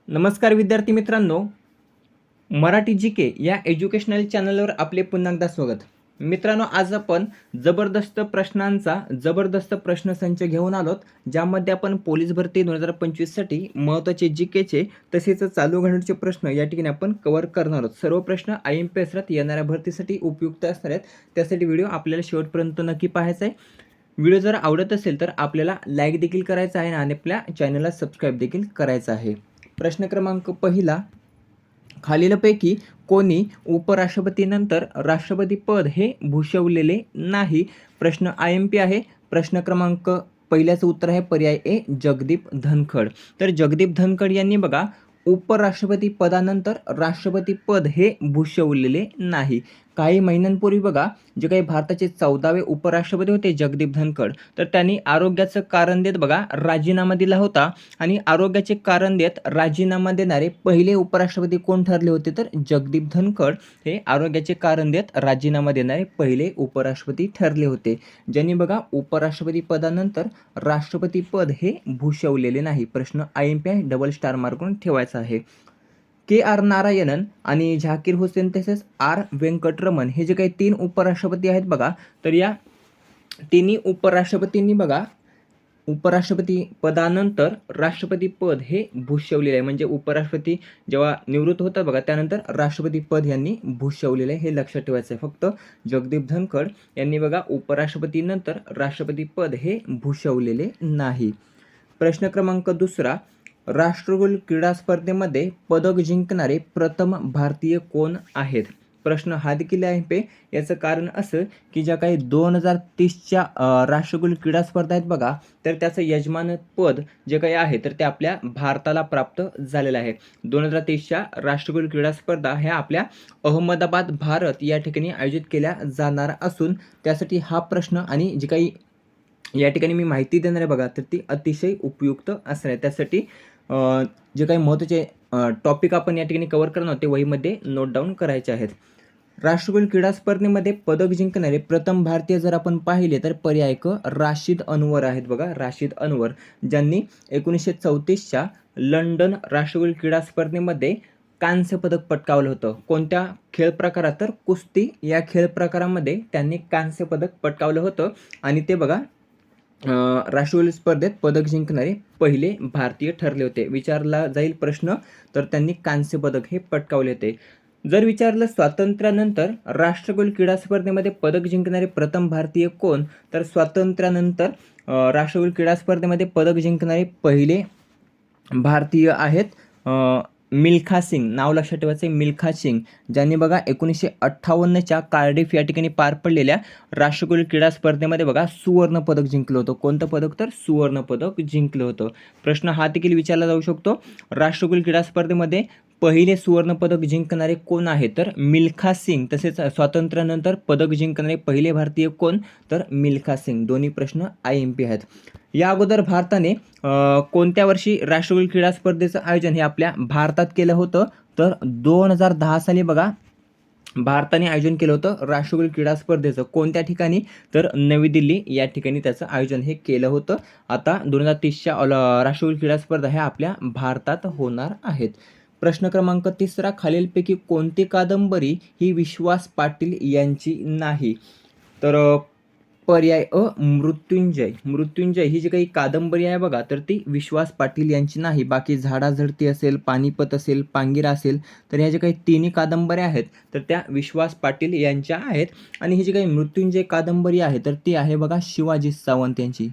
नमस्कार विद्यार्थी मित्रांनो, मराठी जी के या एज्युकेशनल चॅनलवर आपले पुन्हा एकदा स्वागत. मित्रांनो, आज आपण जबरदस्त प्रश्नसंच घेऊन आलोत, ज्यामध्ये आपण पोलीस भरती 2025 साठी महत्त्वाचे जी केचे तसेच चालू घडामोडीचे प्रश्न या ठिकाणी आपण कव्हर करणार आहोत. सर्व प्रश्न IMPS येणाऱ्या भरतीसाठी उपयुक्त असणार आहेत. त्यासाठी व्हिडिओ आपल्याला शेवटपर्यंत नक्की पाहायचा आहे. व्हिडिओ जर आवडत असेल तर आपल्याला लाईक देखील करायचा आहे आणि आपल्या चॅनलला सबस्क्राईब देखील करायचं आहे. प्रश्न क्रमांक पहिला, खालीलपैकी कोणी उपराष्ट्रपतीनंतर राष्ट्रपती पद हे भूषवलेले नाही? प्रश्न IMP आहे. प्रश्न क्रमांक पहिल्याचं उत्तर आहे पर्याय ए, जगदीप धनखड. तर जगदीप धनखड यांनी बघा उपराष्ट्रपती पदानंतर राष्ट्रपती पद हे भूषवलेले नाही. काही महिन्यांपूर्वी बघा जे काही भारताचे 14वे उपराष्ट्रपती होते जगदीप धनखड, तर त्यांनी आरोग्याचं कारण देत बघा राजीनामा दिला होता. आणि आरोग्याचे कारण देत राजीनामा देणारे पहिले उपराष्ट्रपती कोण ठरले होते? तर जगदीप धनखड हे आरोग्याचे कारण देत राजीनामा देणारे पहिले उपराष्ट्रपती ठरले होते, ज्यांनी बघा उपराष्ट्रपती पदानंतर राष्ट्रपती पद हे भूषवलेले नाही. प्रश्न IMP आहे, डबल स्टार मार्कून ठेवायचा आहे. KR नारायणन आणि झाकीर हुसेन तसेच R व्यंकटरमण हे जे काही 3 उपराष्ट्रपती आहेत बघा, तर या तिन्ही उपराष्ट्रपतींनी बघा उपराष्ट्रपती पदानंतर राष्ट्रपती पद हे भूषवलेले आहे. म्हणजे उपराष्ट्रपती जेव्हा निवृत्त होतात बघा त्यानंतर राष्ट्रपती पद यांनी भूषवलेले आहे, हे लक्षात ठेवायचं आहे. फक्त जगदीप धनखड यांनी बघा उपराष्ट्रपतीनंतर राष्ट्रपती पद हे भूषवलेले नाही. प्रश्न क्रमांक दुसरा, राष्ट्रकुल क्रीडा स्पर्धेमध्ये पदक जिंकणारे प्रथम भारतीय कोण आहेत? प्रश्न हा देखील आहे. याचं कारण असं की ज्या काही 2030च्या राष्ट्रकुल क्रीडा स्पर्धा आहेत बघा, तर त्याचं यजमानपद जे काही आहे तर ते आपल्या भारताला प्राप्त झालेलं आहे. 2030च्या राष्ट्रकुल क्रीडा स्पर्धा ह्या आपल्या अहमदाबाद भारत या ठिकाणी आयोजित केल्या जाणार असून त्यासाठी हा प्रश्न आणि जे काही या ठिकाणी मी माहिती देणार आहे बघा, तर ती अतिशय उपयुक्त असणार आहे. त्यासाठी जे काही महत्त्वाचे टॉपिक आपण या ठिकाणी कव्हर करणार आहोत ते वहीमध्ये नोट डाऊन करायचे आहेत. राष्ट्रकुल क्रीडा स्पर्धेमध्ये पदक जिंकणारे प्रथम भारतीय जर आपण पाहिले तर पर्याय क राशिद अनवर आहेत बघा. राशिद अनवर ज्यांनी 1934च्या लंडन राष्ट्रकुल क्रीडा स्पर्धेमध्ये कांस्य पदक पटकावलं होतं. कोणत्या खेळ प्रकारात? तर कुस्ती या खेळ प्रकारामध्ये त्यांनी कांस्य पदक पटकावलं होतं आणि ते बघा राष्ट्रकुल स्पर्धेत पदक जिंकणारे पहिले भारतीय ठरले होते. विचारला जाईल प्रश्न तर त्यांनी कांस्य पदक हे पटकावले होते. जर विचारलं स्वातंत्र्यानंतर राष्ट्रकुल क्रीडा स्पर्धेमध्ये पदक जिंकणारे प्रथम भारतीय कोण, तर स्वातंत्र्यानंतर राष्ट्रकुल क्रीडा स्पर्धेमध्ये पदक जिंकणारे पहिले भारतीय आहेत मिल्खा सिंग. नाव लक्षात ठेवायचं आहे, मिल्खा सिंग, ज्यांनी बघा 1958च्या कार्डिफ या ठिकाणी पार पडलेल्या राष्ट्रकुल क्रीडा स्पर्धेमध्ये बघा सुवर्ण पदक जिंकलं होतं. कोणतं पदक? तर सुवर्ण पदक जिंकलं होतं. प्रश्न हा देखील विचारला जाऊ शकतो, राष्ट्रकुल क्रीडा स्पर्धेमध्ये पहिले सुवर्ण पदक जिंकणारे कोण आहे? तर मिल्खा सिंग. तसेच स्वातंत्र्यानंतर पदक जिंकणारे पहिले भारतीय कोण? तर मिल्खा सिंग. दोन्ही प्रश्न IMP आहेत. या अगोदर भारताने कोणत्या वर्षी राष्ट्रकुल क्रीडा स्पर्धेचं आयोजन हे आपल्या भारतात केलं होतं? तर 2010 साली बघा भारताने आयोजन केलं होतं राष्ट्रकुल क्रीडा स्पर्धेचं. कोणत्या ठिकाणी? तर नवी दिल्ली या ठिकाणी त्याचं आयोजन हे केलं होतं. आता 2030च्या राष्ट्रकुल क्रीडा स्पर्धा ह्या आपल्या भारतात होणार आहेत. प्रश्न क्रमांक तिसरा, खालीलपैकी कोणती कादंबरी ही विश्वास पाटील यांची नाही? तर पर्याय अ मृत्युंजय. मृत्युंजय ही जी काही कादंबरी आहे बघा, तर ती विश्वास पाटील यांची नाही. बाकी झाडाझडती असेल, पानिपत असेल, पांगिरा असेल, तर ह्या ज्या काही तिन्ही कादंबऱ्या आहेत तर त्या विश्वास पाटील यांच्या आहेत. आणि ही जी काही मृत्युंजय कादंबरी आहे तर ती आहे बघा शिवाजी सावंत यांची.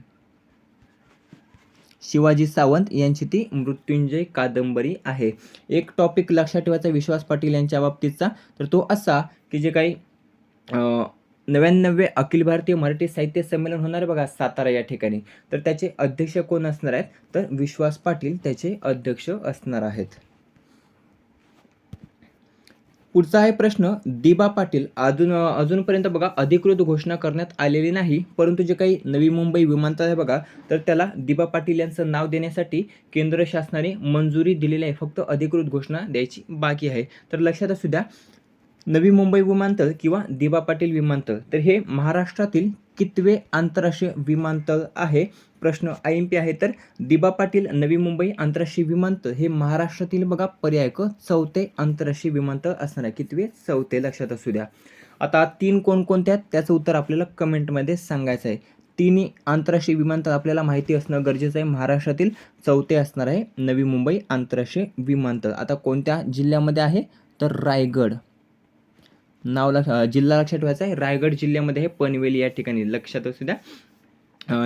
शिवाजी सावंत यांची ती मृत्युंजय कादंबरी आहे. एक टॉपिक लक्षात ठेवायचा विश्वास पाटील यांच्या बाबतीतचा, तर तो असा की जे काही 99वे अखिल भारतीय मराठी साहित्य संमेलन होणार आहे बघा सातारा या ठिकाणी, तर त्याचे अध्यक्ष कोण असणार आहेत? तर विश्वास पाटील त्याचे अध्यक्ष असणार आहेत. पुढचा आहे प्रश्न, दिबा पाटील अजूनपर्यंत बघा अधिकृत घोषणा करण्यात आलेली नाही, परंतु जे काही नवी मुंबई विमानतळ आहे बघा, तर त्याला दिबा पाटील यांचं नाव देण्यासाठी केंद्र शासनाने मंजुरी दिलेली आहे. फक्त अधिकृत घोषणा द्यायची बाकी आहे. तर लक्षात असू द्या, नवी मुंबई विमानतळ किंवा दिबा पाटील विमानतळ, तर हे महाराष्ट्रातील कितवे आंतरराष्ट्रीय विमानतळ आहे? प्रश्न IMP आहे. तर दिबा पाटील नवी मुंबई आंतरराष्ट्रीय विमानतळ हे महाराष्ट्रातील बघा पर्याय क चौथे आंतरराष्ट्रीय विमानतळ असणार आहे. कितवे? चौथे, लक्षात असू द्या. आता 3 कोणकोणते आहेत त्याचं उत्तर आपल्याला कमेंटमध्ये सांगायचं आहे. तिन्ही आंतरराष्ट्रीय विमानतळ आपल्याला माहिती असणं गरजेचं आहे. महाराष्ट्रातील चौथे असणार आहे नवी मुंबई आंतरराष्ट्रीय विमानतळ. आता कोणत्या जिल्ह्यामध्ये आहे? तर रायगड. जिल्हा लक्षात ठेवायचा आहे. रायगड जिल्ह्यामध्ये हे पनवेल या ठिकाणी, लक्षात असू द्या.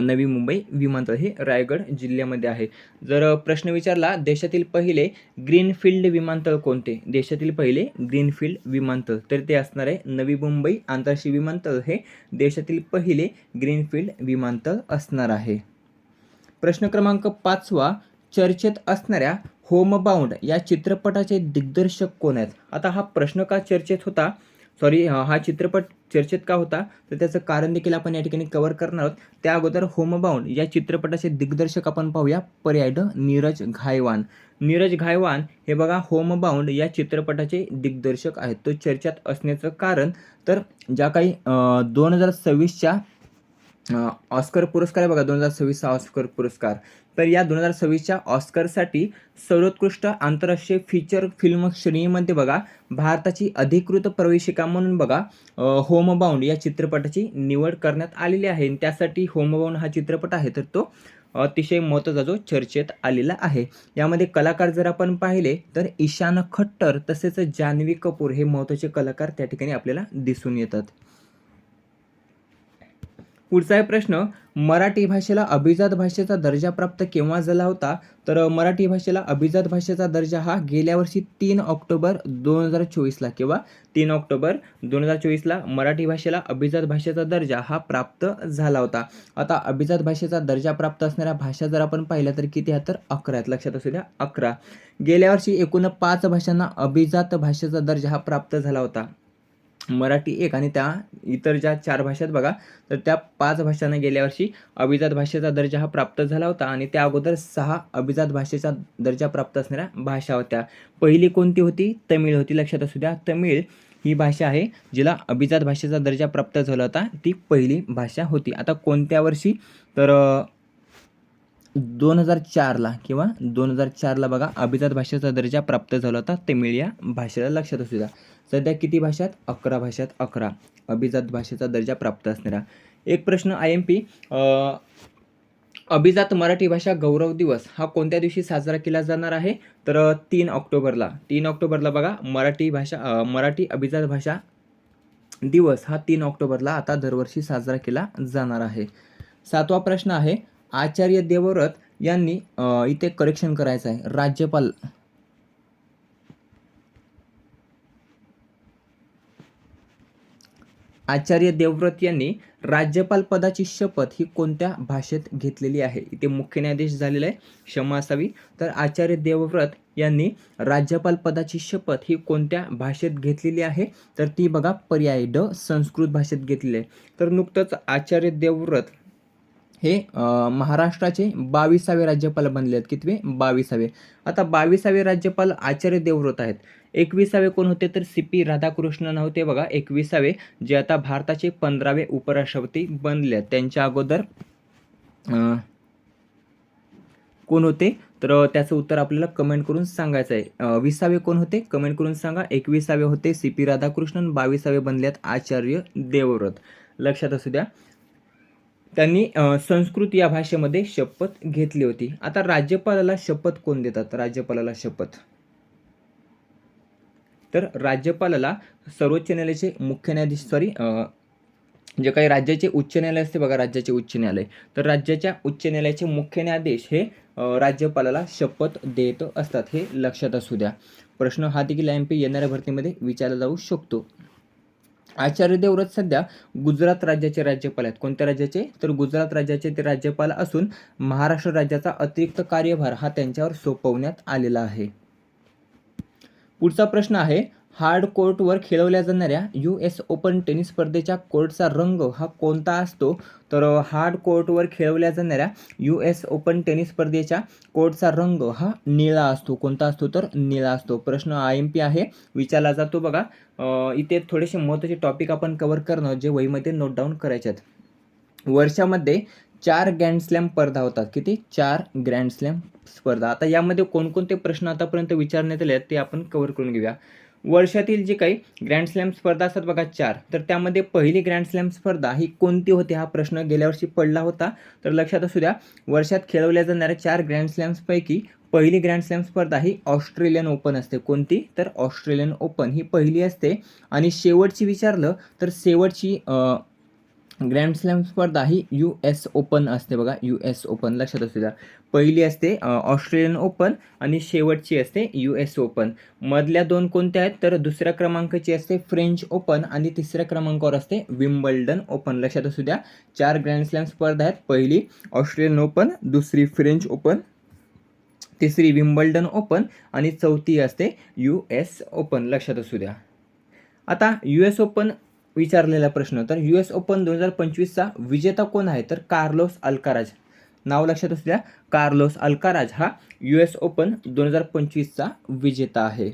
नवी मुंबई विमानतळ हे रायगड जिल्ह्यामध्ये आहे. जर प्रश्न विचारला देशातील पहिले ग्रीनफील्ड विमानतळ कोणते? देशातील पहिले ग्रीनफील्ड विमानतळ, तर ते असणार आहे नवी मुंबई आंतरराष्ट्रीय विमानतळ हे देशातील पहिले ग्रीनफील्ड विमानतळ असणार आहे. प्रश्न क्रमांक 5वा, चर्चेत असणाऱ्या होमबाउंड या चित्रपटाचे दिग्दर्शक कोण आहेत? आता हा प्रश्न का चर्चेत होता, हा चित्रपट चर्चेत का होता, तर त्याचं कारण देखील आपण या ठिकाणी कव्हर करणार आहोत. त्या अगोदर होमबाउंड या चित्रपटाचे दिग्दर्शक आपण पाहूया. पर्याय ड, नीरज घायवान. नीरज घायवान हे बघा होमबाउंड या चित्रपटाचे दिग्दर्शक आहेत. तो चर्चेत असण्याचं कारण, तर ज्या काही 2026च्या ऑस्कर पुरस्कार आहे बघा, 2026चा ऑस्कर पुरस्कार, तर या 2026च्या ऑस्करसाठी सर्वोत्कृष्ट आंतरराष्ट्रीय फीचर फिल्म श्रेणीमध्ये बघा भारताची अधिकृत प्रवेशिका म्हणून बघा होमबाउंड या चित्रपटाची निवड करण्यात आलेली आहे. त्यासाठी होमबाउंड हा चित्रपट आहे तर तो अतिशय महत्त्वाचा जो चर्चेत आलेला आहे. यामध्ये कलाकार जर आपण पाहिले तर ईशान खट्टर तसेच जान्हवी कपूर हे महत्त्वाचे कलाकार त्या ठिकाणी आपल्याला दिसून येतात. पुढचा आहे प्रश्न, मराठी भाषेला अभिजात भाषेचा दर्जा प्राप्त केव्हा झाला होता? तर मराठी भाषेला अभिजात भाषेचा दर्जा हा गेल्या वर्षी 3 ऑक्टोबर 2024ला, किंवा 3 ऑक्टोबर 2024ला मराठी भाषेला अभिजात भाषेचा दर्जा हा प्राप्त झाला होता. आता अभिजात भाषेचा दर्जा प्राप्त असणाऱ्या भाषा जर आपण पाहिल्या तर किती आहेत? तर 11 आहेत. लक्षात असू द्या 11. गेल्या वर्षी एकूण 5 भाषांना अभिजात भाषेचा दर्जा हा प्राप्त झाला होता. मराठी एक आणि त्या इतर ज्या 4 भाषा आहेत बघा, तर त्या 5 भाषांना गेल्या वर्षी अभिजात भाषेचा दर्जा हा प्राप्त झाला होता आणि त्या अगोदर 6 अभिजात भाषेचा दर्जा प्राप्त असणाऱ्या भाषा होत्या. पहिली कोणती होती? तमिळ होती. लक्षात असू द्या तमिळ ही भाषा आहे जिला अभिजात भाषेचा दर्जा प्राप्त झाला होता, ती पहिली भाषा होती. आता कोणत्या वर्षी? तर 2004ला किंवा 2004ला बघा अभिजात भाषेचा दर्जा प्राप्त झाला होता तमिळ या भाषेला. लक्षात असू द्या. सध्या किती भाषात? 11 भाषात 11 अभिजात भाषेचा दर्जा प्राप्त असणारा. एक प्रश्न IMP, अभिजात मराठी भाषा गौरव दिवस हा कोणत्या दिवशी साजरा केला जाणार आहे? तर 3 ऑक्टोबरला. 3 ऑक्टोबरला बघा मराठी अभिजात भाषा दिवस हा 3 ऑक्टोबरला आता दरवर्षी साजरा केला जाणार आहे. 7वा प्रश्न आहे, आचार्य देवव्रत यांनी इथे करेक्शन करायचं आहे. आचार्य देवव्रत यांनी राज्यपाल पदाची शपथ ही कोणत्या भाषेत घेतलेली आहे? इथे मुख्य न्यायाधीश झालेला आहे, क्षमा असावी. तर आचार्य देवव्रत यांनी राज्यपाल पदाची शपथ ही कोणत्या भाषेत घेतलेली आहे? तर ती बघा पर्याय ड, संस्कृत भाषेत घेतलेली आहे. तर नुकतंच आचार्य देवव्रत हे महाराष्ट्राचे 22वे राज्यपाल बनले आहेत. कितवे? 22वे. आता 22वे राज्यपाल आचार्य देवव्रत आहेत. 21वे कोण होते? तर CP राधाकृष्णन होते बघा 21वे, जे आता भारताचे 15वे उपराष्ट्रपती बनले आहेत. त्यांच्या अगोदर कोण होते? तर त्याचं उत्तर आपल्याला कमेंट करून सांगायचं आहे. 20वे कोण होते? कमेंट करून सांगा. 21वे होते CP राधाकृष्णन, 22वे बनले आहेत आचार्य देवव्रत. लक्षात असू द्या. त्यांनी संस्कृत या भाषेमध्ये शपथ घेतली होती. आता राज्यपालाला शपथ कोण देतात? राज्यपालाला शपथ, तर राज्यपालाला सर्वोच्च न्यायालयाचे मुख्य न्यायाधीश जे काही राज्याचे उच्च न्यायालय असते बघा, राज्याचे उच्च न्यायालय, तर राज्याच्या उच्च न्यायालयाचे मुख्य न्यायाधीश हे राज्यपालाला शपथ देत असतात. हे लक्षात असू द्या. प्रश्न हा देखील IMP येणाऱ्या भरतीमध्ये विचारला जाऊ शकतो. आचार्य देवव्रत सध्या गुजरात राज्याचे राज्यपाल आहेत. कोणत्या राज्याचे? तर गुजरात राज्याचे ते राज्यपाल असून महाराष्ट्र राज्याचा अतिरिक्त कार्यभार हा त्यांच्यावर सोपवण्यात आलेला आहे. पुढचा प्रश्न आहे, हार्ड कोर्टवर खेळवल्या जाणाऱ्या US ओपन टेनिस स्पर्धेच्या कोर्टचा रंग हा कोणता असतो? तर हार्ड कोर्टवर खेळवल्या जाणाऱ्या US ओपन टेनिस स्पर्धेच्या कोर्टचा रंग हा निळा असतो. कोणता असतो? तर निळा असतो. प्रश्न IMP आहे, विचारला जातो बघा. इथे थोडेसे महत्त्वाचे टॉपिक आपण कव्हर करणं जे वहीमध्ये नोट डाऊन करायचे आहेत. वर्षामध्ये 4 ग्रँड स्लॅम स्पर्धा होतात. किती? 4 ग्रँड स्लॅम स्पर्धा. आता यामध्ये कोणकोणते प्रश्न आतापर्यंत विचारण्यात आले आहेत ते आपण कव्हर करून घेऊया. वर्षातील जे काही ग्रँड स्लॅम स्पर्धा असतात बघा 4, तर त्यामध्ये पहिली ग्रँड स्लॅम स्पर्धा ही कोणती होती? हा प्रश्न गेल्या वर्षी पडला होता. तर लक्षात असू द्या, वर्षात खेळवल्या जाणाऱ्या 4 ग्रँड स्लॅम्सपैकी पहिली ग्रँड स्लॅम स्पर्धा ही ऑस्ट्रेलियन ओपन असते. कोणती? तर ऑस्ट्रेलियन ओपन ही पहिली असते. आणि शेवटची विचारलं तर शेवटची ग्रँड स्लॅम स्पर्धा ही US ओपन असते बघा. US ओपन लक्षात असू द्या. पहिली असते ऑस्ट्रेलियन ओपन आणि शेवटची असते US ओपन. मधल्या 2 कोणत्या आहेत? तर दुसऱ्या क्रमांकाची असते फ्रेंच ओपन आणि तिसऱ्या क्रमांकावर असते विम्बल्डन ओपन. लक्षात असू द्या, 4 ग्रँड स्लॅम स्पर्धा आहेत. पहिली ऑस्ट्रेलियन ओपन, दुसरी फ्रेंच ओपन, तिसरी विम्बल्डन ओपन आणि चौथी असते US ओपन. लक्षात असू द्या. आता US ओपन विचारलेला प्रश्न, तर US ओपन 2025चा विजेता कोण आहे? तर कार्लोस अल्काराज. नाव लक्षात असू द्या, कार्लोस अल्काराज हा US ओपन 2025चा विजेता आहे.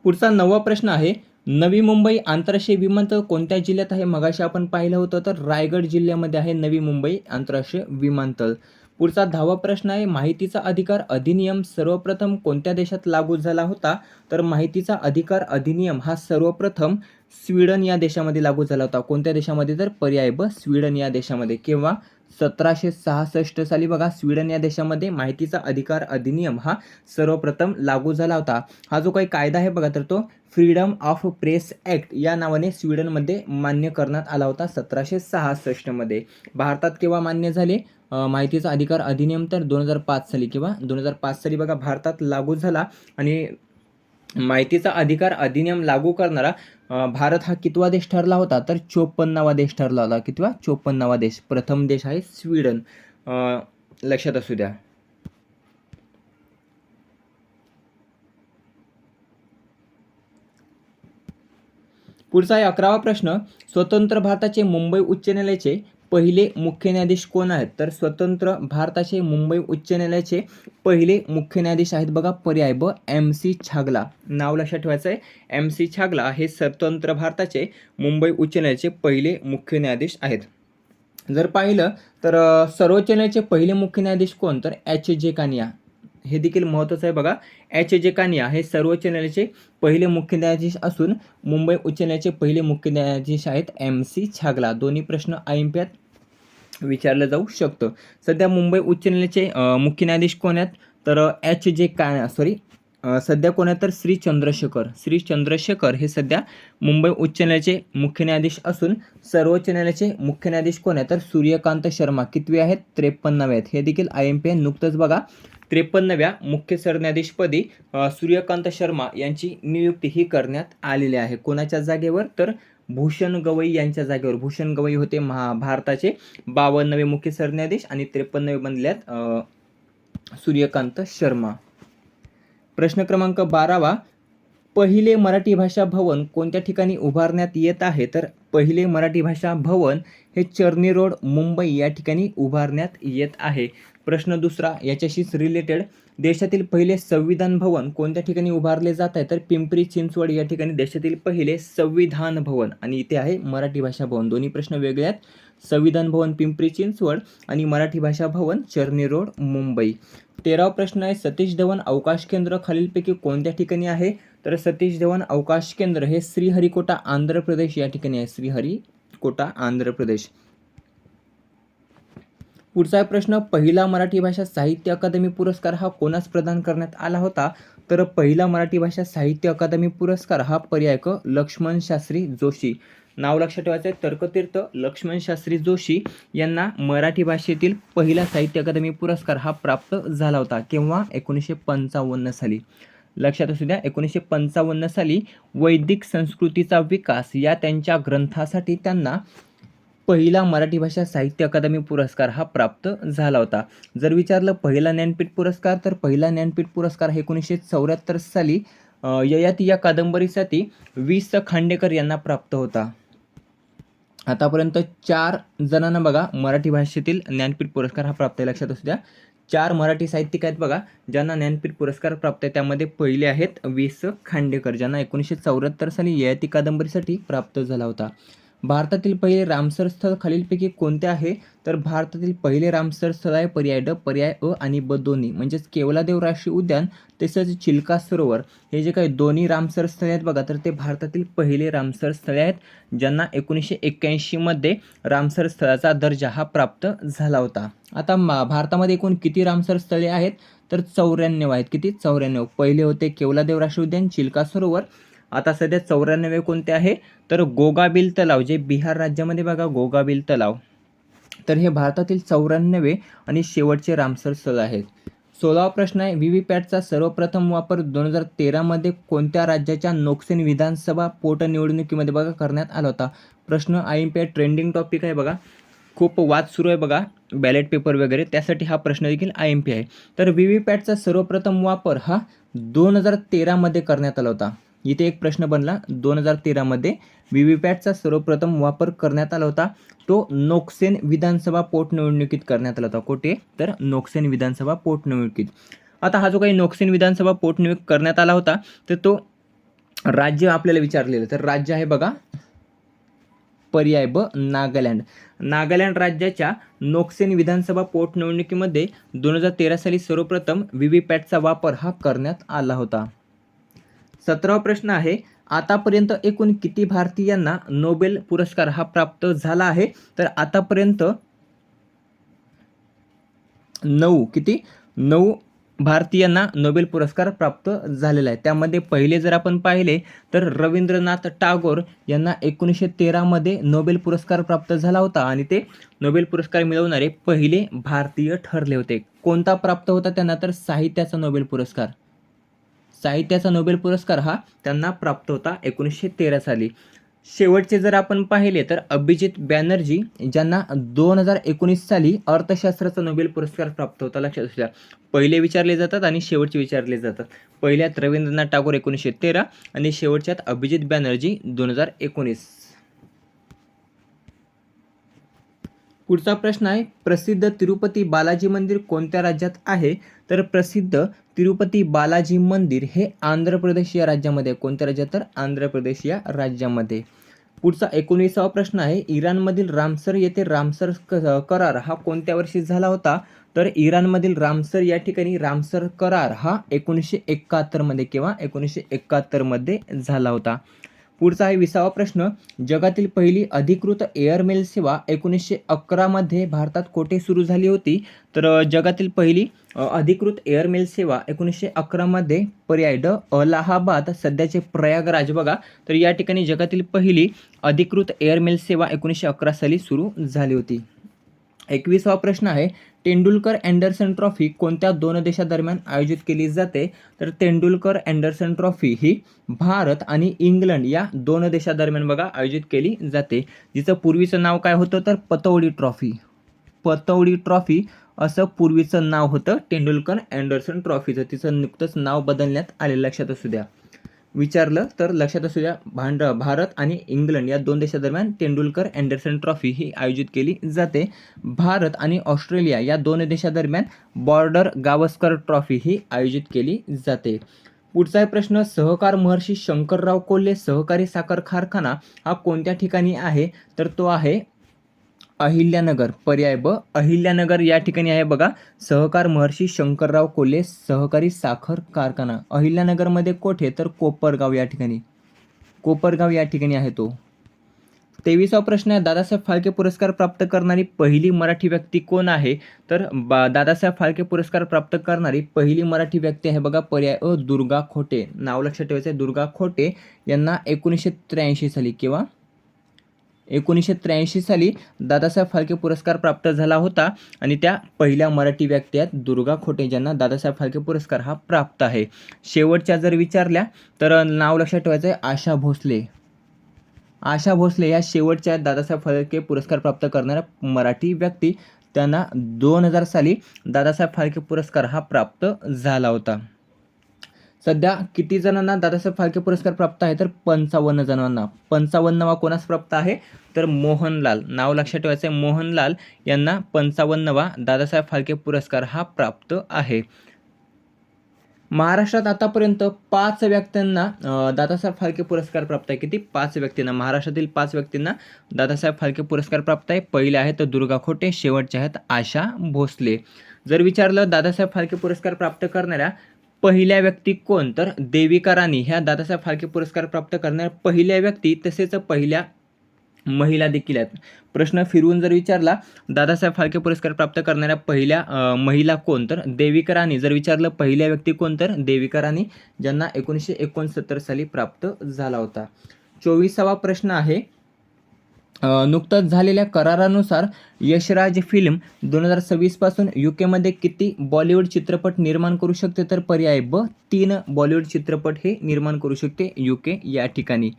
पुढचा 9वा प्रश्न आहे, नवी मुंबई आंतरराष्ट्रीय विमानतळ कोणत्या जिल्ह्यात आहे? मगाशी आपण पाहिलं होतं, तर रायगड जिल्ह्यामध्ये आहे नवी मुंबई आंतरराष्ट्रीय विमानतळ. पुढचा 10वा प्रश्न आहे, माहितीचा अधिकार अधिनियम सर्वप्रथम कोणत्या देशात लागू झाला होता? तर माहितीचा अधिकार अधिनियम हा सर्वप्रथम स्वीडन या देशामध्ये लागू झाला होता. कोणत्या देशामध्ये? तर पर्याय ब, स्वीडन या देशामध्ये. केव्हा? 1766 साली बघा, स्वीडन या देशामध्ये माहितीचा अधिकार अधिनियम हा सर्वप्रथम लागू झाला होता. हा जो काही कायदा आहे बघा, तर तो फ्रीडम ऑफ प्रेस ॲक्ट या नावाने स्वीडनमध्ये मान्य करण्यात आला होता 1766 मध्ये. भारतात केव्हा मान्य झाले माहितीचा अधिकार अधिनियम? तर 2005 साली. किंवा 2005 साली बघा भारतात लागू झाला. आणि माहितीचा अधिकार अधिनियम लागू करणारा भारत हा कितवा देश ठरला होता? तर 54वा देश ठरला होता. कितवा? 54वा देश. प्रथम देश आहे स्वीडन. लक्षात असू द्या. पुढचा आहे 11वा प्रश्न, स्वतंत्र भारताचे मुंबई उच्च न्यायालयाचे पहिले मुख्य न्यायाधीश कोण आहेत? तर स्वतंत्र भारताचे मुंबई उच्च न्यायालयाचे पहिले मुख्य न्यायाधीश आहेत बघा, पर्याय ब, MC छागला. नाव लक्षात ठेवायचं आहे, MC छागला हे स्वतंत्र भारताचे मुंबई उच्च न्यायालयाचे पहिले मुख्य न्यायाधीश आहेत. जर पाहिलं तर सर्वोच्च न्यायालयाचे पहिले मुख्य न्यायाधीश कोण? तर HJ कानिया. हे देखील महत्त्वाचं आहे बघा. HJ कानिया हे सर्वोच्च न्यायालयाचे पहिले मुख्य न्यायाधीश असून मुंबई उच्च न्यायालयाचे पहिले मुख्य न्यायाधीश आहेत MC छागला. दोन्ही प्रश्न IMPत विचारलं जाऊ शकतं. सध्या मुंबई उच्च न्यायालयाचे मुख्य न्यायाधीश कोण आहेत? तर सध्या कोण आहेत? तर श्री चंद्रशेखर हे सध्या मुंबई उच्च न्यायालयाचे मुख्य न्यायाधीश असून सर्वोच्च न्यायालयाचे मुख्य न्यायाधीश कोण आहेत? तर सूर्यकांत शर्मा. कितवे आहेत? 53वे आहेत. हे देखील IMP नुकतंच बघा, 53व्या मुख्य सरन्यायाधीशपदी सूर्यकांत शर्मा यांची नियुक्ती ही करण्यात आलेली आहे. कोणाच्या जागेवर? तर भूषण गवई यांच्या जागेवर. भूषण गवई होते भारताचे 52वे मुख्य सरन्यायाधीश आणि 53वे बनलेत सूर्यकांत शर्मा. प्रश्न क्रमांक 12वा, पहिले मराठी भाषा भवन कोणत्या ठिकाणी उभारण्यात येत आहे? तर पहिले मराठी भाषा भवन हे चर्नी रोड मुंबई या ठिकाणी उभारण्यात येत आहे. प्रश्न दुसरा याच्याशीच रिलेटेड, देशातील पहिले संविधान भवन कोणत्या ठिकाणी उभारले जात आहे? तर पिंपरी चिंचवड या ठिकाणी देशातील पहिले संविधान भवन, आणि इथे आहे मराठी भाषा भवन. दोन्ही प्रश्न वेगळे आहेत. संविधान भवन पिंपरी चिंचवड आणि मराठी भाषा भवन चर्नी रोड मुंबई. 13वा प्रश्न आहे, सतीश धवन अवकाश केंद्र खालीलपैकी कोणत्या ठिकाणी आहे? तर सतीश धवन अवकाश केंद्र हे श्रीहरिकोटा आंध्र प्रदेश या ठिकाणी आहे. श्रीहरिकोटा आंध्र प्रदेश. पुढचा प्रश्न, पहिला मराठी भाषा साहित्य अकादमी पुरस्कार हा कोणास प्रदान करण्यात आला होता? तर पहिला मराठी भाषा साहित्य अकादमी पुरस्कार हा पर्याय क, लक्ष्मण शास्त्री जोशी. नाव लक्षात ठेवायचं आहे, तर्कतीर्थ लक्ष्मण शास्त्री जोशी यांना मराठी भाषेतील पहिला साहित्य अकादमी पुरस्कार हा प्राप्त झाला होता. केव्हा? 1955 साली. लक्षात असू द्या, 1955 साली वैदिक संस्कृतीचा विकास या त्यांच्या ग्रंथासाठी त्यांना पहिला मराठी भाषा साहित्य अकादमी पुरस्कार हा प्राप्त झाला होता? जर विचारलं पहिला ज्ञानपीठ पुरस्कार, तर पहिला ज्ञानपीठ पुरस्कार 1974 साली ययाती या कादंबरीसाठी वि.स. खांडेकर यांना प्राप्त होता. आतापर्यंत 4 जणांना बघा मराठी भाषेतील ज्ञानपीठ पुरस्कार हा प्राप्त आहे, लक्षात असू द्या. 4 मराठी साहित्यिक आहेत बघा ज्यांना ज्ञानपीठ पुरस्कार प्राप्त आहे. त्यामध्ये पहिले आहेत वि.स. खांडेकर, ज्यांना 1974 साली ययाती कादंबरीसाठी प्राप्त झाला होता. भारतातील पहिले रामसर स्थळ खालीलपैकी कोणते आहे? तर भारतातील पहिले रामसर स्थळ आहे पर्याय ड, पर्याय अ आणि ब दोन्ही, म्हणजेच केवलादेव राष्ट्रीय उद्यान तसेच चिल्का सरोवर, हे जे काही दोन्ही रामसर स्थळे आहेत बघा, तर ते भारतातील पहिले रामसर स्थळे आहेत, ज्यांना 1981 मध्ये रामसर स्थळाचा दर्जा हा प्राप्त झाला होता. आता भारतामध्ये एकूण किती रामसर स्थळे आहेत? तर 94 आहेत. किती? 94. पहिले होते केवलादेव राष्ट्रीय उद्यान, चिल्का सरोवर. आता सध्या 94 कोणते आहे? तर गोगाबिल तलाव, जे बिहार राज्यामध्ये बघा गोगाबिल तलाव, तर हे भारतातील 94 आणि शेवटचे रामसर स्थळ आहेत. 16वा प्रश्न आहे, व्हीव्हीपॅटचा सर्वप्रथम वापर 2013 मध्ये कोणत्या राज्याच्या नोक्सेन विधानसभा पोटनिवडणुकीमध्ये बघा करण्यात आला होता? प्रश्न IMP ट्रेंडिंग टॉपिक आहे बघा, खूप वाद सुरू आहे बघा बॅलेट पेपर वगैरे, त्यासाठी हा प्रश्न देखील IMP आहे. तर व्हीव्हीपॅटचा सर्वप्रथम वापर हा 2013 मध्ये करण्यात आला होता. इथे एक प्रश्न बनला, 2013 मध्ये व्हीव्हीपॅटचा सर्वप्रथम वापर करण्यात आला होता. तो नोक्सेन विधानसभा पोटनिवडणुकीत करण्यात आला होता. कुठे? तर नोक्सेन विधानसभा पोटनिवडणुकीत. आता हा जो काही नोक्सेन विधानसभा पोटनिवडणूक करण्यात आला होता, तर तो राज्य आपल्याला विचारलेलं, तर राज्य आहे बघा पर्याय ब, नागालँड. नागालँड राज्याच्या नोक्सेन विधानसभा पोटनिवडणुकीमध्ये 2013 साली सर्वप्रथम व्हीव्हीपॅटचा वापर हा करण्यात आला होता. 17वा प्रश्न आहे, आतापर्यंत एकूण किती भारतीयांना नोबेल पुरस्कार हा प्राप्त झाला आहे? तर आतापर्यंत 9, किती? 9 भारतीयांना नोबेल पुरस्कार प्राप्त झालेला आहे. त्यामध्ये पहिले जर आपण पाहिले तर रवींद्रनाथ टागोर यांना 1913 मध्ये नोबेल पुरस्कार प्राप्त झाला होता आणि ते नोबेल पुरस्कार मिळवणारे पहिले भारतीय ठरले होते. कोणता प्राप्त होता त्यांना? तर साहित्याचा नोबेल पुरस्कार. साहित्याचा नोबेल पुरस्कार हा त्यांना प्राप्त होता 1913 साली. शेवटचे जर आपण पाहिले तर अभिजित बॅनर्जी, ज्यांना 2019 साली अर्थशास्त्राचा नोबेल पुरस्कार प्राप्त होता. लक्षात असू द्या, पहिले विचारले जातात आणि शेवटचे विचारले जातात. पहिल्यात रवींद्रनाथ टागोर 1913 आणि शेवटच्यात अभिजित बॅनर्जी 2019. पुढचा प्रश्न आहे, प्रसिद्ध तिरुपती बालाजी मंदिर कोणत्या राज्यात आहे? तर प्रसिद्ध तिरुपती बालाजी मंदिर हे आंध्र प्रदेश या राज्यामध्ये. कोणत्या राज्यात? तर आंध्र प्रदेश या राज्यामध्ये. पुढचा 19वा प्रश्न आहे, इराणमधील रामसर येथे रामसर करार हा कोणत्या वर्षी झाला होता? तर इराणमधील रामसर या ठिकाणी रामसर करार हा 1971 मध्ये किंवा 1971 मध्ये झाला होता. पुढचा आहे 20वा प्रश्न, जगातील पहिली अधिकृत एअरमेल सेवा 1911 मध्ये भारतात कोठे सुरू झाली होती? तर जगातील पहिली अधिकृत एअरमेल सेवा 1911 मध्ये पर्याय ड, अलाहाबाद, सध्याचे प्रयागराज बघा, तर या ठिकाणी जगातील पहिली अधिकृत एअरमेल सेवा 1911 साली सुरू झाली होती. 21वा प्रश्न आहे, तेंडुलकर अँडरसन ट्रॉफी कोणत्या 2 देशादरम्यान आयोजित केली जाते? तर तेंडुलकर अँडरसन ट्रॉफी ही भारत आणि इंग्लंड या 2 देशादरम्यान बघा आयोजित केली जाते. जिचं पूर्वीचं नाव काय होतं? तर पतौडी ट्रॉफी. पतौडी ट्रॉफी असं पूर्वीचं नाव होतं तेंडुलकर अँडरसन ट्रॉफीचं. तिचं नुकतंच नाव बदलण्यात आलेलं, लक्षात असू द्या. विचारलं तर लक्षात असू द्या, भारत आणि इंग्लंड या 2 देशादरम्यान तेंडुलकर अँडरसन ट्रॉफी ही आयोजित केली जाते. भारत आणि ऑस्ट्रेलिया या 2 देशादरम्यान बॉर्डर गावस्कर ट्रॉफी ही आयोजित केली जाते. पुढचा प्रश्न, सहकार महर्षी शंकरराव कोल्हे सहकारी साखर कारखाना हा कोणत्या ठिकाणी आहे? तर तो आहे अहिल्यानगर. पर्याय ब, अहिल्यानगर या ठिकाणी आहे बघा सहकार महर्षी शंकरराव कोल्हे सहकारी साखर कारखाना. अहिल्यानगरमध्ये कोठे? तर कोपरगाव या ठिकाणी. कोपरगाव या ठिकाणी आहे तो. 23वा प्रश्न आहे, दादासाहेब फाळके पुरस्कार प्राप्त करणारी पहिली मराठी व्यक्ती कोण आहे? तर दादासाहेब फाळके पुरस्कार प्राप्त करणारी पहिली मराठी व्यक्ती आहे बघा पर्याय अ, दुर्गा खोटे. नाव लक्षात ठेवायचं आहे, दुर्गा खोटे यांना 1983 साली किंवा 1983 साली दादासाहेब फाळके पुरस्कार प्राप्त झाला होता आणि त्या पहिल्या मराठी व्यक्ती आहेत दुर्गा खोटे, ज्यांना दादासाहेब फाळके पुरस्कार हा प्राप्त आहे. शेवटच्या जर विचारल्या तर नाव लक्षात ठेवायचं आहे, आशा भोसले. आशा भोसले या शेवटच्या दादासाहेब फाळके पुरस्कार प्राप्त करणाऱ्या मराठी व्यक्ती. त्यांना 2000 साली दादासाहेब फाळके पुरस्कार हा प्राप्त झाला होता. सध्या किती जणांना दादासाहेब फाळके पुरस्कार प्राप्त आहे तर 55 जणांना. 55वा कोणास प्राप्त आहे तर मोहनलाल. नाव लक्षात ठेवायचं आहे, मोहनलाल यांना 55वा दादासाहेब फाळके पुरस्कार हा प्राप्त आहे. महाराष्ट्रात आतापर्यंत 5 व्यक्तींना दादासाहेब फाळके पुरस्कार प्राप्त आहे. किती? 5 व्यक्तींना. महाराष्ट्रातील 5 व्यक्तींना दादासाहेब फाळके पुरस्कार प्राप्त आहे. पहिले आहेत दुर्गा खोटे, शेवटचे आहेत आशा भोसले. जर विचारलं दादासाहेब फाळके पुरस्कार प्राप्त करणाऱ्या पहिल्या व्यक्ती कोण तर देविका राणी ह्या दादासाहेब फाळके पुरस्कार प्राप्त करणाऱ्या पहिल्या व्यक्ती तसेच पहिल्या महिला देखील आहेत. प्रश्न फिरवून जर विचारला दादासाहेब फाळके पुरस्कार प्राप्त करणाऱ्या पहिल्या महिला कोण तर देविका राणी. जर विचारलं पहिल्या व्यक्ती कोण तर देविका राणी, ज्यांना 1969 साली प्राप्त झाला होता. 24वा प्रश्न आहे, नुकताच झालेल्या करारानुसार यशराज फिल्म 2026 पासून यूकेमध्ये किती बॉलिवूड चित्रपट निर्माण करू शकते तर पर्याय ब 3 बॉलिवूड चित्रपट हे निर्माण करू शकते यूके या ठिकाणी.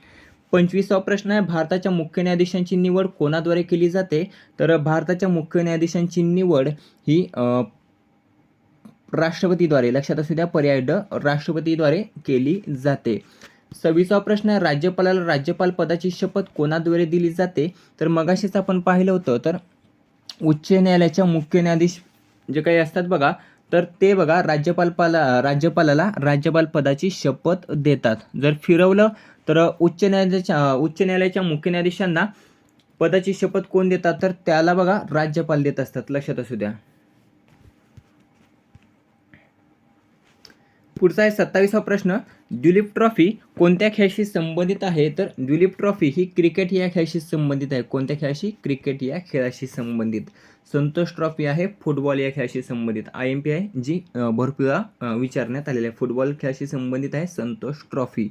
25वा प्रश्न आहे, भारताच्या मुख्य न्यायाधीशांची निवड कोणाद्वारे केली जाते तर भारताच्या मुख्य न्यायाधीशांची निवड ही राष्ट्रपतीद्वारे. लक्षात असू द्या, पर्याय ड राष्ट्रपतीद्वारे केली जाते. 26वा प्रश्न आहे, राज्यपालाला राज्यपाल पदाची शपथ कोणाद्वारे दिली जाते तर मगाशीच आपण पाहिलं होतं तर उच्च न्यायालयाच्या मुख्य न्यायाधीश जे काही असतात बघा तर ते बघा राज्यपालाला राज्यपाल पदाची शपथ देतात. जर फिरवलं तर उच्च न्यायालयाच्या मुख्य न्यायाधीशांना पदाची शपथ कोण देतात तर त्याला बघा राज्यपाल देत असतात. लक्षात असू द्या. पुढचा आहे 27वा प्रश्न, ड्युलिप ट्रॉफी कोणत्या खेळाशी संबंधित आहे तर ड्युलिप ट्रॉफी ही क्रिकेट या खेळाशी संबंधित आहे. कोणत्या खेळाशी? क्रिकेट या खेळाशी संबंधित. संतोष ट्रॉफी आहे फुटबॉल या खेळाशी संबंधित. IMP आहे जी भरपूर विचारण्यात आलेली आहे. फुटबॉल खेळाशी संबंधित आहे संतोष ट्रॉफी.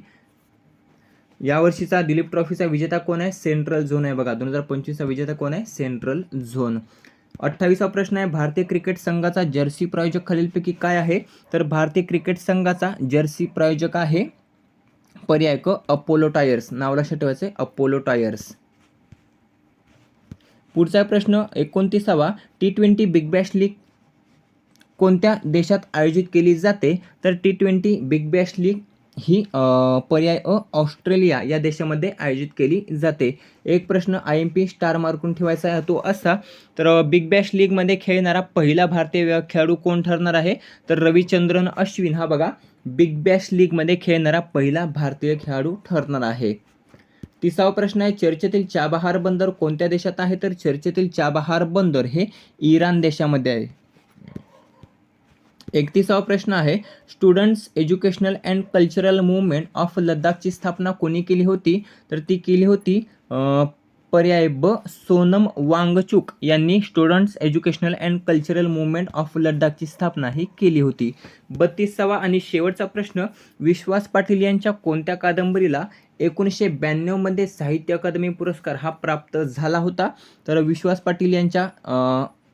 यावर्षीचा दिलीप ट्रॉफीचा विजेता कोण आहे? सेंट्रल झोन आहे बघा. 2025चा विजेता कोण आहे? Central zone. 28वा प्रश्न आहे, भारतीय क्रिकेट संघाचा जर्सी प्रायोजक खालीलपैकी काय आहे तर भारतीय क्रिकेट संघाचा जर्सी प्रायोजक आहे पर्याय क अपोलो टायर्स. नाव लक्षात ठेवायचे अपोलो टायर्स. पुढचा प्रश्न 29वा, T20 बिग बॅश लीग कोणत्या देशात आयोजित केली जाते तर T20 बिग बॅश लीग ही पर्याय अ ऑस्ट्रेलिया या देशामध्ये आयोजित केली जाते. एक प्रश्न IMP स्टार मार्कून ठेवायचा आहे तो असा, तर बिग बॅश लीगमध्ये खेळणारा पहिला भारतीय खेळाडू कोण ठरणार आहे तर रविचंद्रन अश्विन हा बघा बिग बॅश लीगमध्ये खेळणारा पहिला भारतीय खेळाडू ठरणार आहे. 30वा प्रश्न आहे, चर्चेतील चाबहार बंदर कोणत्या देशात आहे तर चर्चेतील चाबहार बंदर हे इराण देशामध्ये आहे. 31वा प्रश्न आहे, students educational and cultural movement of लडाखची स्थापना कोणी केली होती तर ती केली होती पर्याय ब सोनम वांगचुक यांनी students educational and cultural movement of लडाखची स्थापना ही केली होती. 32वा आणि शेवटचा प्रश्न, विश्वास पाटील यांच्या कोणत्या कादंबरीला 1992 मध्ये साहित्य अकादमी पुरस्कार हा प्राप्त झाला होता तर विश्वास पाटील यांच्या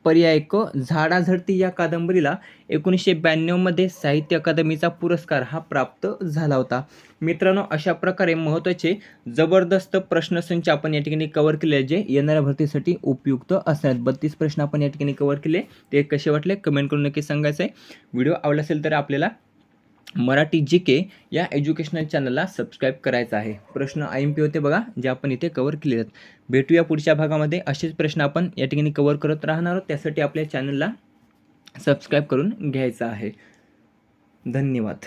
पर्याय क झाडाझडती या कादंबरीला 1992 मध्ये साहित्य अकादमीचा पुरस्कार हा प्राप्त झाला होता. मित्रांनो, अशा प्रकारे महत्त्वाचे जबरदस्त प्रश्नसंच आपण या ठिकाणी कव्हर केले जे येणाऱ्या भरतीसाठी उपयुक्त असतात. 32 प्रश्न आपण या ठिकाणी कव्हर केले. ते कसे वाटले कमेंट करून नक्की सांगायचं आहे. व्हिडिओ आवडला असेल तर आपल्याला मराठी GK या एज्युकेशनल चॅनलला सबस्क्राईब करायचं आहे. प्रश्न IMP होते बघा जे आपण इथे कव्हर केले आहेत. भेटूया पुढच्या भागामध्ये. असेच प्रश्न आपण या ठिकाणी कव्हर करत राहणार आहोत. त्यासाठी आपल्या चॅनलला सबस्क्राईब करून घ्यायचं आहे. धन्यवाद.